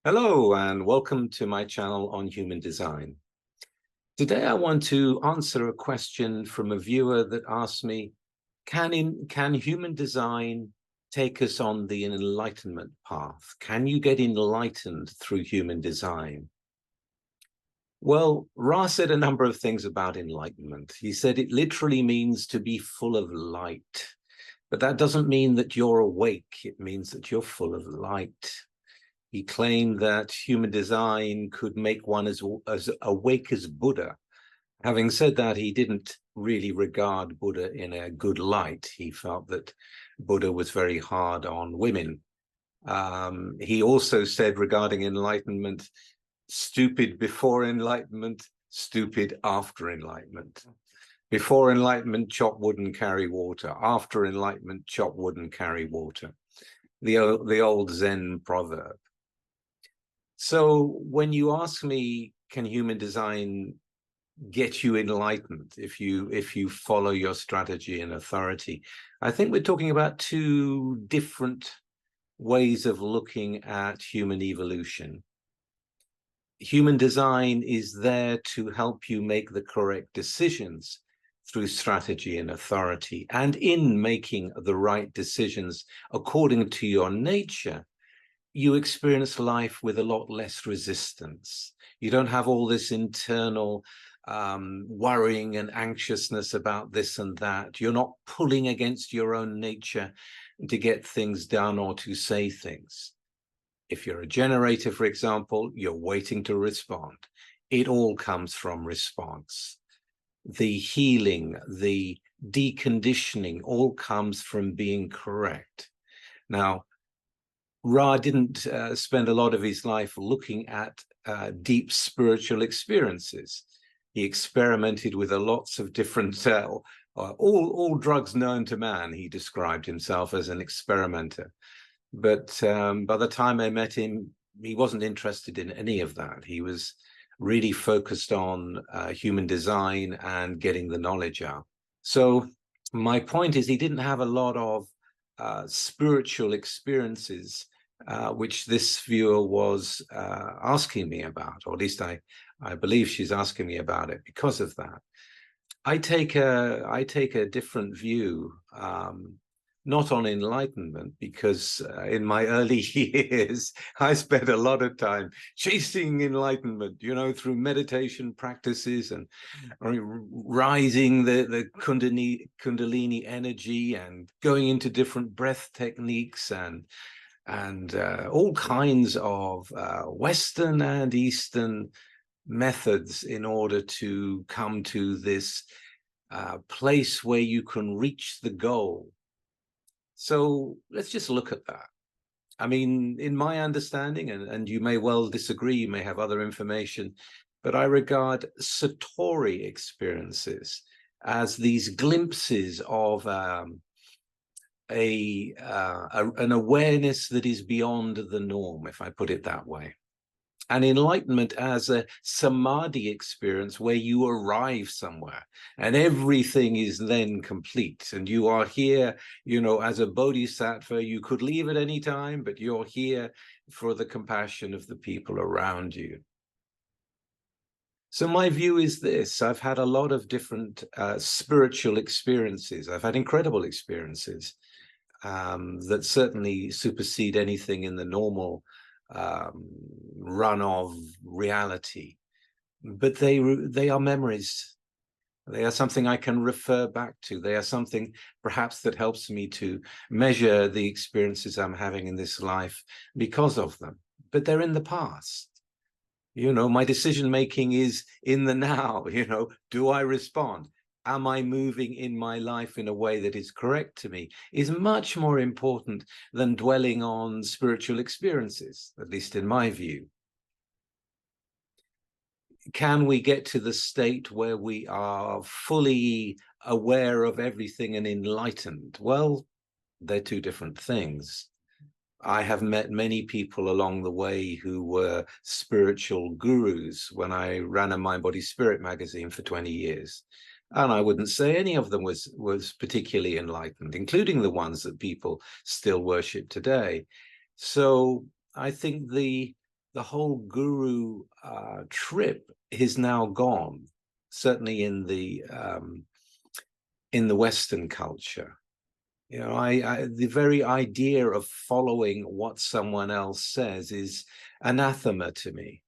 Hello and welcome to my channel on human design. Today I want to answer a question from a viewer that asked me, can human design take us on the enlightenment path? Can you get enlightened through human design? Well, Ra said a number of things about enlightenment. He said it literally means to be full of light, but that doesn't mean that you're awake. It means that you're full of light. He claimed that human design could make one as awake as Buddha. Having said that, he didn't really regard Buddha in a good light. He felt that Buddha was very hard on women. He also said regarding enlightenment, stupid before enlightenment, stupid after enlightenment. Before enlightenment, chop wood and carry water. After enlightenment, chop wood and carry water. The old Zen proverb. So when you ask me, can human design get you enlightened if you follow your strategy and authority, I think we're talking about two different ways of looking at human evolution. Human design is there to help you make the correct decisions through strategy and authority. And in making the right decisions according to your nature, you experience life with a lot less resistance. You don't have all this internal worrying and anxiousness about this and that. You're not pulling against your own nature to get things done or to say things. If you're a generator, for example, you're waiting to respond. It all comes from response. The healing, the deconditioning all comes from being correct. Now, Ra didn't spend a lot of his life looking at deep spiritual experiences. He experimented with lots of different, all drugs known to man. He described himself as an experimenter. But by the time I met him, he wasn't interested in any of that. He was really focused on human design and getting the knowledge out. So my point is, he didn't have a lot of spiritual experiences, which this viewer was asking me about, or at least I believe she's asking me about it because of that. I take a different view, not on enlightenment, because in my early years, I spent a lot of time chasing enlightenment, through meditation practices and rising the Kundalini energy and going into different breath techniques and all kinds of Western and Eastern methods in order to come to this place where you can reach the goal. So let's just look at that. I mean, in my understanding, and you may well disagree, you may have other information, but I regard Satori experiences as these glimpses of an awareness that is beyond the norm, if I put it that way. And enlightenment as a samadhi experience where you arrive somewhere and everything is then complete. And you are here, as a bodhisattva. You could leave at any time, but you're here for the compassion of the people around you. So my view is this: I've had a lot of different spiritual experiences. I've had incredible experiences that certainly supersede anything in the normal run of reality, but they are memories. They are something I can refer back to. They are something perhaps that helps me to measure the experiences I'm having in this life because of them, but they're in the past. My decision making is in the now. Do I respond? Am I moving in my life in a way that is correct to me, is much more important than dwelling on spiritual experiences, at least in my view. Can we get to the state where we are fully aware of everything and enlightened? Well, they're two different things. I have met many people along the way who were spiritual gurus when I ran a Mind Body Spirit magazine for 20 years. And I wouldn't say any of them was particularly enlightened, including the ones that people still worship today. So I think the the whole guru trip is now gone, certainly in the Western culture. You know, the very idea of following what someone else says is anathema to me.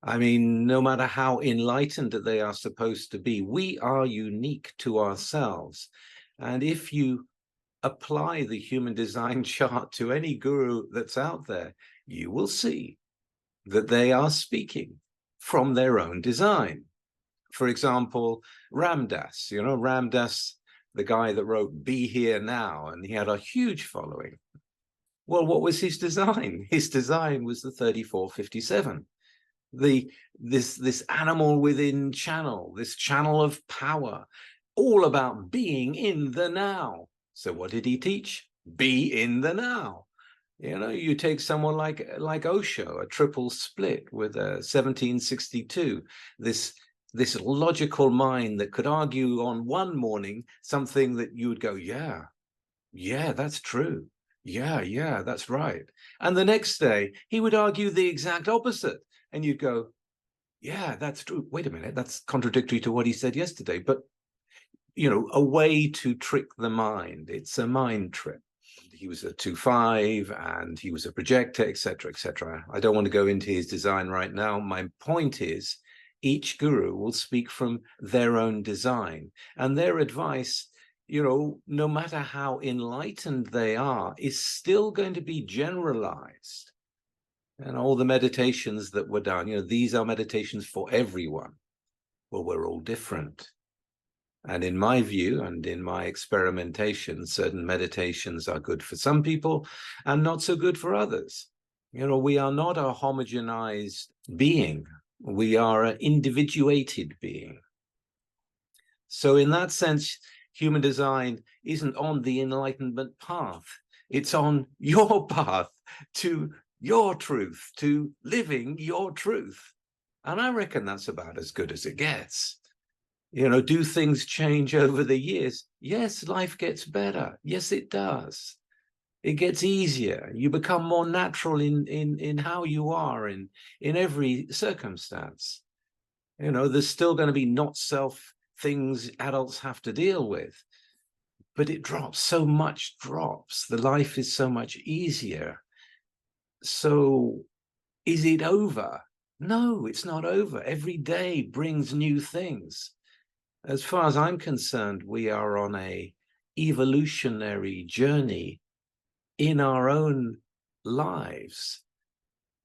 I mean, no matter how enlightened they are supposed to be, we are unique to ourselves. And if you apply the human design chart to any guru that's out there, you will see that they are speaking from their own design. For example, Ramdas, you know, Ramdas, the guy that wrote Be Here Now, and he had a huge following. Well, what was his design? His design was the 3457. This animal within channel, this channel of power, all about being in the now. So what did he teach? Be in the now. You know, you take someone like Osho, a triple split with a 1762, this logical mind that could argue on one morning something that you would go, yeah, that's true. Yeah, that's right. And the next day he would argue the exact opposite. And you'd go, yeah, that's true. Wait a minute, that's contradictory to what he said yesterday. But, you know, a way to trick the mind. It's a mind trick. He was a 2-5 and he was a projector, etc., etc. I don't want to go into his design right now. My point is, each guru will speak from their own design, and their advice, you know, no matter how enlightened they are, is still going to be generalized. And all the meditations that were done, you know, these are meditations for everyone. Well, we're all different. And in my view, and in my experimentation, certain meditations are good for some people and not so good for others. You know, we are not a homogenized being. We are an individuated being. So in that sense, human design isn't on the enlightenment path. It's on your path to your truth, to living your truth. And I reckon that's about as good as it gets. You know, do things change over the years? Yes, life gets better. Yes, it does. It gets easier. You become more natural in how you are in every circumstance. You know, there's still going to be not self things adults have to deal with, but it drops. So much drops. The life is so much easier. So is it over? No, it's not over. Every day brings new things. As far as I'm concerned, we are on a evolutionary journey in our own lives.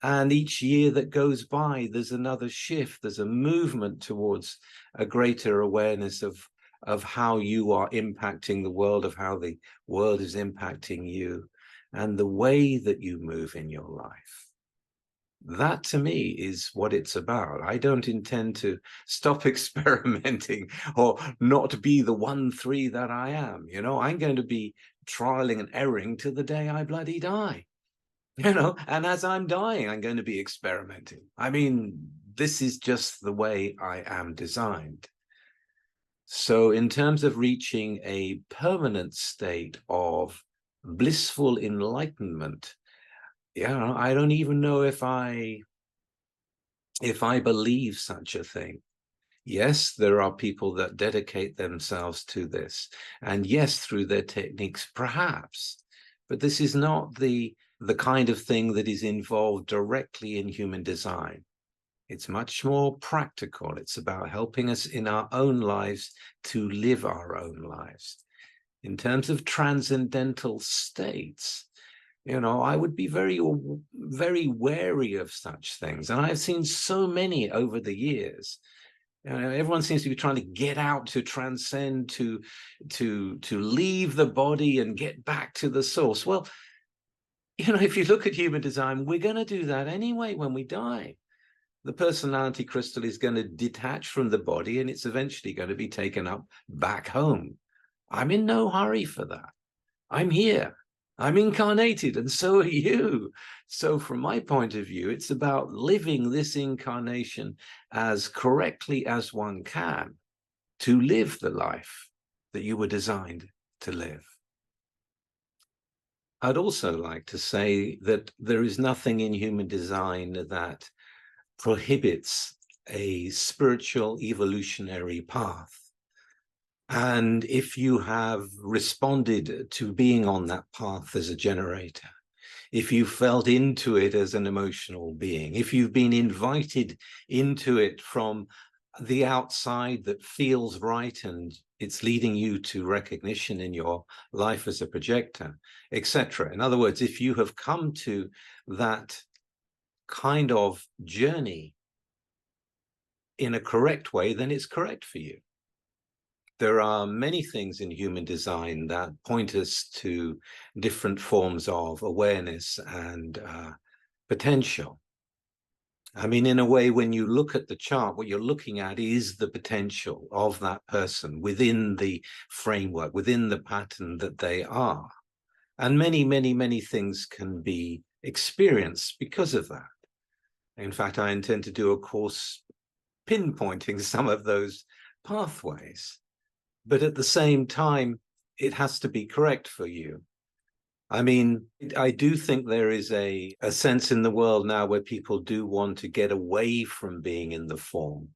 And each year that goes by, there's another shift. There's a movement towards a greater awareness of how you are impacting the world, of how the world is impacting you, and the way that you move in your life. That to me is what it's about. I don't intend to stop experimenting or not be the 1-3 that I am. You know, I'm going to be trialing and erroring to the day I bloody die. You know, and as I'm dying, I'm going to be experimenting. I mean, this is just the way I am designed. So in terms of reaching a permanent state of blissful enlightenment, yeah, I don't even know if I believe such a thing. Yes, there are people that dedicate themselves to this, and yes, through their techniques, perhaps, but this is not the kind of thing that is involved directly in human design. It's much more practical. It's about helping us in our own lives to live our own lives. In terms of transcendental states, you know, I would be very, very wary of such things. And I've seen so many over the years. You know, everyone seems to be trying to get out, to transcend, to leave the body and get back to the source. Well, you know, if you look at human design, we're going to do that anyway when we die. The personality crystal is going to detach from the body and it's eventually going to be taken up back home. I'm in no hurry for that. I'm here. I'm incarnated, and so are you. So from my point of view, it's about living this incarnation as correctly as one can to live the life that you were designed to live. I'd also like to say that there is nothing in human design that prohibits a spiritual evolutionary path. And if you have responded to being on that path as a generator, if you felt into it as an emotional being, if you've been invited into it from the outside that feels right and it's leading you to recognition in your life as a projector, etc. In other words, if you have come to that kind of journey in a correct way, then it's correct for you. There are many things in human design that point us to different forms of awareness and potential. I mean, in a way, when you look at the chart, what you're looking at is the potential of that person within the framework, within the pattern that they are. And many, many, many things can be experienced because of that. In fact, I intend to do a course pinpointing some of those pathways. But at the same time, it has to be correct for you. I mean, I do think there is a sense in the world now where people do want to get away from being in the form.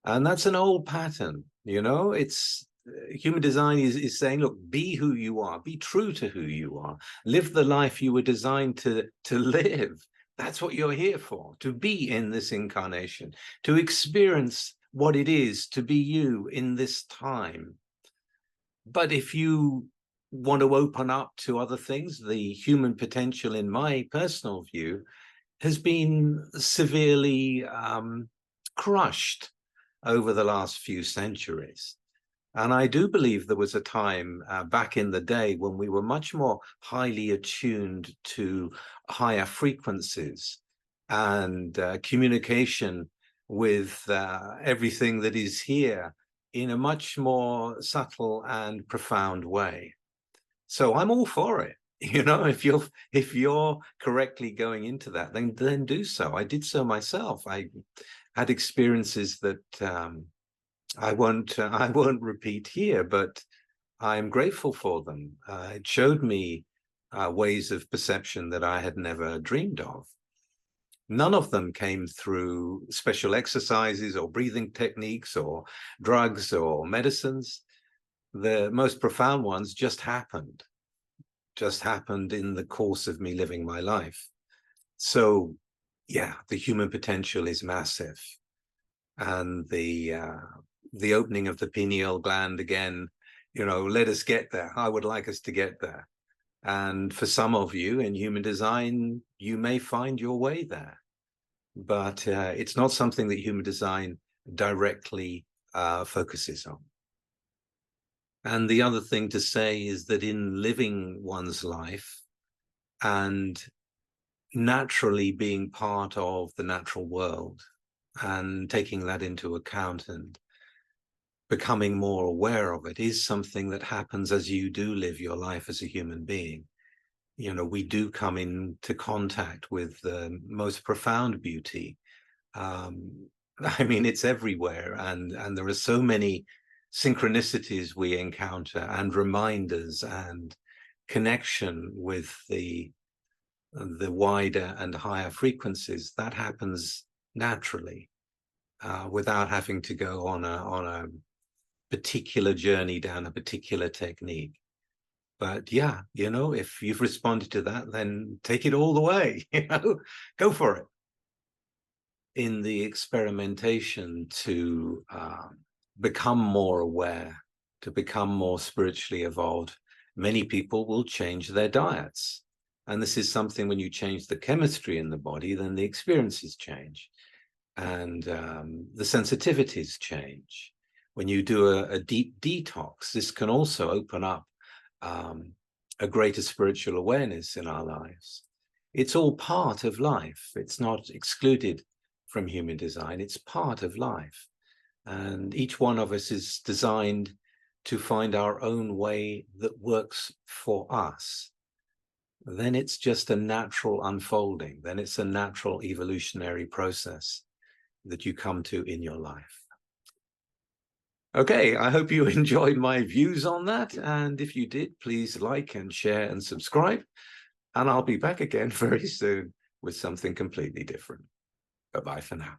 And that's an old pattern, you know, it's human design is saying, look, be who you are, be true to who you are, live the life you were designed to live. That's what you're here for, to be in this incarnation, to experience what it is to be you in this time. But if you want to open up to other things, the human potential, in my personal view, has been severely crushed over the last few centuries. And I do believe there was a time back in the day when we were much more highly attuned to higher frequencies and communication with everything that is here in a much more subtle and profound way. So I'm all for it. You know, if you're correctly going into that, then do so. I did so myself. I had experiences that I won't repeat here, but I'm grateful for them. It showed me ways of perception that I had never dreamed of. None of them came through special exercises or breathing techniques or drugs or medicines. The most profound ones just happened in the course of me living my life. So yeah, the human potential is massive. And the opening of the pineal gland again, you know, let us get there. I would like us to get there. And for some of you in human design, you may find your way there. But it's not something that human design directly focuses on. And the other thing to say is that in living one's life and naturally being part of the natural world and taking that into account and becoming more aware of it is something that happens as you do live your life as a human being. You know, we do come into contact with the most profound beauty. I mean, it's everywhere, and there are so many synchronicities we encounter and reminders and connection with the wider and higher frequencies that happens naturally without having to go on a particular journey down a particular technique. But yeah, you know, if you've responded to that, then take it all the way, you know, go for it. In the experimentation to become more aware, to become more spiritually evolved, many people will change their diets. And this is something, when you change the chemistry in the body, then the experiences change and the sensitivities change. When you do a deep detox, this can also open up a greater spiritual awareness in our lives. It's all part of life. It's not excluded from human design. It's part of life. And each one of us is designed to find our own way that works for us. Then it's just a natural unfolding. Then it's a natural evolutionary process that you come to in your life. Okay, I hope you enjoyed my views on that. And if you did, please like and share and subscribe. and I'll be back again very soon with something completely different. Bye-bye for now.